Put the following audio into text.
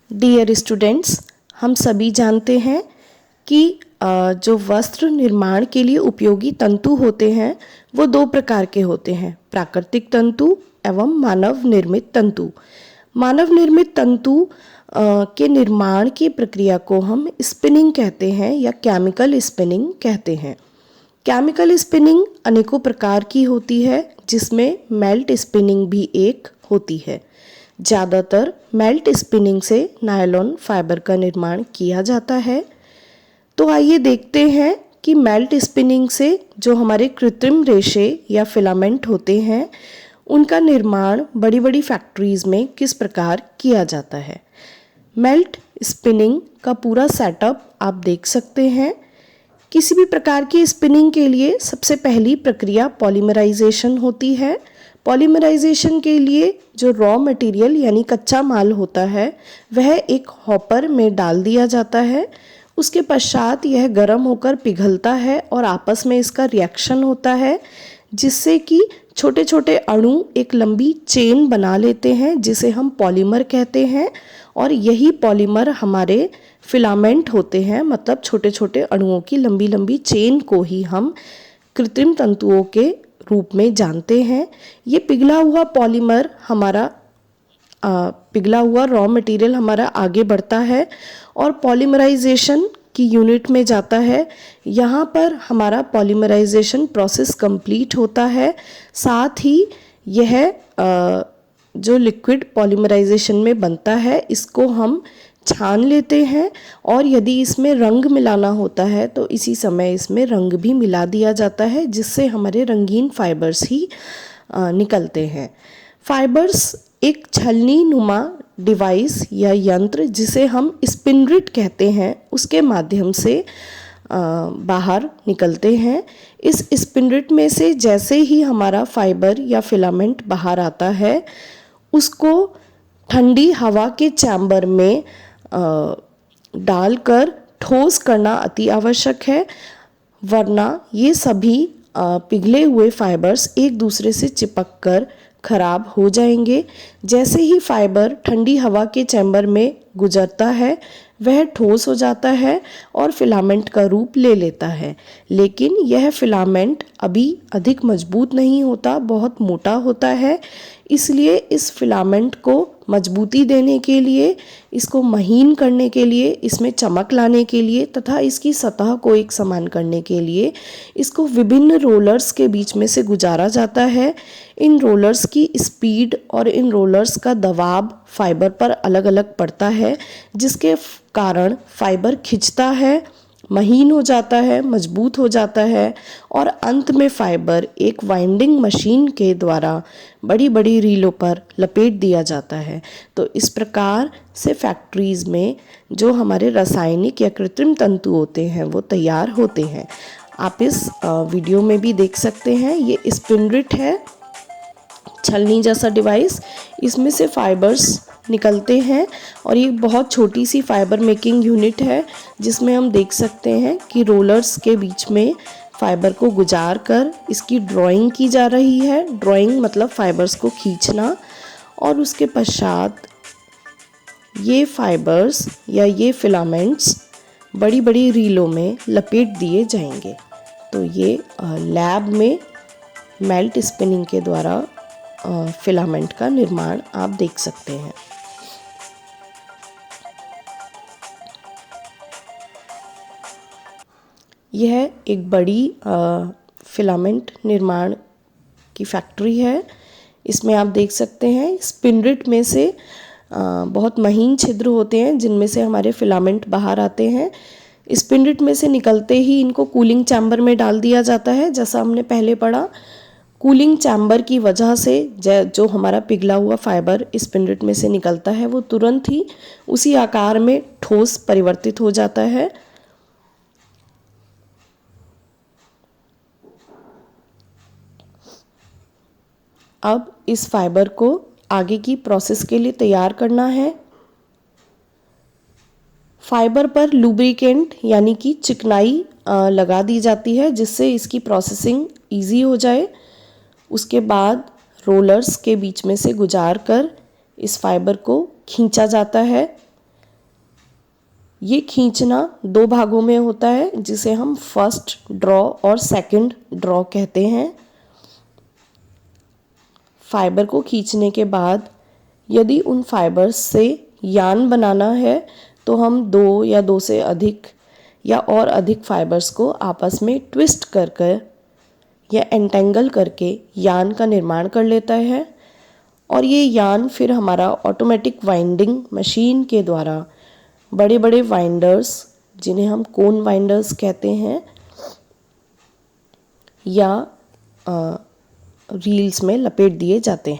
Dear students, हम सभी जानते हैं कि जो वस्त्र निर्माण के लिए उपयोगी तंतु होते हैं वो दो प्रकार के होते हैं, प्राकृतिक तंतु एवं मानव निर्मित तंतु। मानव निर्मित तंतु के निर्माण की प्रक्रिया को हम स्पिनिंग कहते हैं या केमिकल स्पिनिंग कहते हैं। केमिकल स्पिनिंग अनेकों प्रकार की होती है, जिसमें मेल्ट स्पिनिंग भी एक होती है। ज़्यादातर मेल्ट स्पिनिंग से नायलॉन फाइबर का निर्माण किया जाता है। तो आइए देखते हैं कि मेल्ट स्पिनिंग से जो हमारे कृत्रिम रेशे या फिलामेंट होते हैं उनका निर्माण बड़ी बड़ी फैक्ट्रीज़ में किस प्रकार किया जाता है। मेल्ट स्पिनिंग का पूरा सेटअप आप देख सकते हैं। किसी भी प्रकार की स्पिनिंग के लिए सबसे पहली प्रक्रिया पॉलीमराइजेशन होती है। पॉलीमराइजेशन के लिए जो रॉ मटेरियल यानी कच्चा माल होता है वह एक हॉपर में डाल दिया जाता है। उसके पश्चात यह गर्म होकर पिघलता है और आपस में इसका रिएक्शन होता है, जिससे कि छोटे छोटे अणु एक लंबी चेन बना लेते हैं, जिसे हम पॉलीमर कहते हैं। और यही पॉलीमर हमारे फिलामेंट होते हैं, मतलब छोटे छोटे अणुओं की लंबी लंबी चेन को ही हम कृत्रिम तंतुओं के रूप में जानते हैं। ये पिघला हुआ पॉलीमर हमारा पिघला हुआ रॉ मटेरियल हमारा आगे बढ़ता है और पॉलीमराइजेशन की यूनिट में जाता है। यहाँ पर हमारा पॉलीमराइजेशन प्रोसेस कंप्लीट होता है। साथ ही यह जो लिक्विड पॉलीमराइजेशन में बनता है इसको हम छान लेते हैं, और यदि इसमें रंग मिलाना होता है तो इसी समय इसमें रंग भी मिला दिया जाता है, जिससे हमारे रंगीन फाइबर्स ही निकलते हैं। फाइबर्स एक छलनी नुमा डिवाइस या यंत्र, जिसे हम स्पिनरिट कहते हैं, उसके माध्यम से बाहर निकलते हैं। इस स्पिनरिट में से जैसे ही हमारा फाइबर या फिलामेंट बाहर आता है उसको ठंडी हवा के चैम्बर में डालकर ठोस करना अति आवश्यक है, वरना ये सभी पिघले हुए फाइबर्स एक दूसरे से चिपक कर खराब हो जाएंगे। जैसे ही फाइबर ठंडी हवा के चैम्बर में गुजरता है वह ठोस हो जाता है और फिलामेंट का रूप ले लेता है, लेकिन यह फिलामेंट अभी अधिक मजबूत नहीं होता, बहुत मोटा होता है। इसलिए इस फिलामेंट को मजबूती देने के लिए, इसको महीन करने के लिए, इसमें चमक लाने के लिए तथा इसकी सतह को एक समान करने के लिए इसको विभिन्न रोलर्स के बीच में से गुजारा जाता है। इन रोलर्स की स्पीड और इन रोलर्स का दबाव फाइबर पर अलग अलग पड़ता है, जिसके कारण फाइबर खिंचता है, महीन हो जाता है, मजबूत हो जाता है और अंत में फाइबर एक वाइंडिंग मशीन के द्वारा बड़ी बड़ी रीलों पर लपेट दिया जाता है। तो इस प्रकार से फैक्ट्रीज़ में जो हमारे रासायनिक या कृत्रिम तंतु होते हैं वो तैयार होते हैं। आप इस वीडियो में भी देख सकते हैं, ये स्पिनरिट है, छलनी जैसा डिवाइस। इसमें से फाइबर्स निकलते हैं और ये बहुत छोटी सी फाइबर मेकिंग यूनिट है, जिसमें हम देख सकते हैं कि रोलर्स के बीच में फाइबर को गुजार कर इसकी ड्राइंग की जा रही है। ड्राइंग मतलब फाइबर्स को खींचना, और उसके पश्चात ये फाइबर्स या ये फिलामेंट्स बड़ी बड़ी रीलों में लपेट दिए जाएंगे। तो ये लैब में मेल्ट स्पिनिंग के द्वारा फिलामेंट का निर्माण आप देख सकते हैं। यह एक बड़ी फिलामेंट निर्माण की फैक्ट्री है। इसमें आप देख सकते हैं स्पिनरिट में से बहुत महीन छिद्र होते हैं, जिनमें से हमारे फिलामेंट बाहर आते हैं। स्पिनरिट में से निकलते ही इनको कूलिंग चैम्बर में डाल दिया जाता है। जैसा हमने पहले पढ़ा, कूलिंग चैम्बर की वजह से जो हमारा पिघला हुआ फाइबर स्पिनरिट में से निकलता है वो तुरंत ही उसी आकार में ठोस परिवर्तित हो जाता है। अब इस फाइबर को आगे की प्रोसेस के लिए तैयार करना है। फाइबर पर लुब्रिकेंट यानी कि चिकनाई लगा दी जाती है, जिससे इसकी प्रोसेसिंग इजी हो जाए। उसके बाद रोलर्स के बीच में से गुजार कर इस फाइबर को खींचा जाता है। ये खींचना दो भागों में होता है, जिसे हम फर्स्ट ड्रॉ और सेकंड ड्रॉ कहते हैं। फाइबर को खींचने के बाद यदि उन फाइबर्स से यान बनाना है तो हम दो या दो से अधिक या और अधिक फाइबर्स को आपस में ट्विस्ट कर कर या एंटेंगल करके यान का निर्माण कर लेता है। और ये यान फिर हमारा ऑटोमेटिक वाइंडिंग मशीन के द्वारा बड़े बड़े वाइंडर्स, जिन्हें हम कोन वाइंडर्स कहते हैं, या रील्स में लपेट दिए जाते हैं।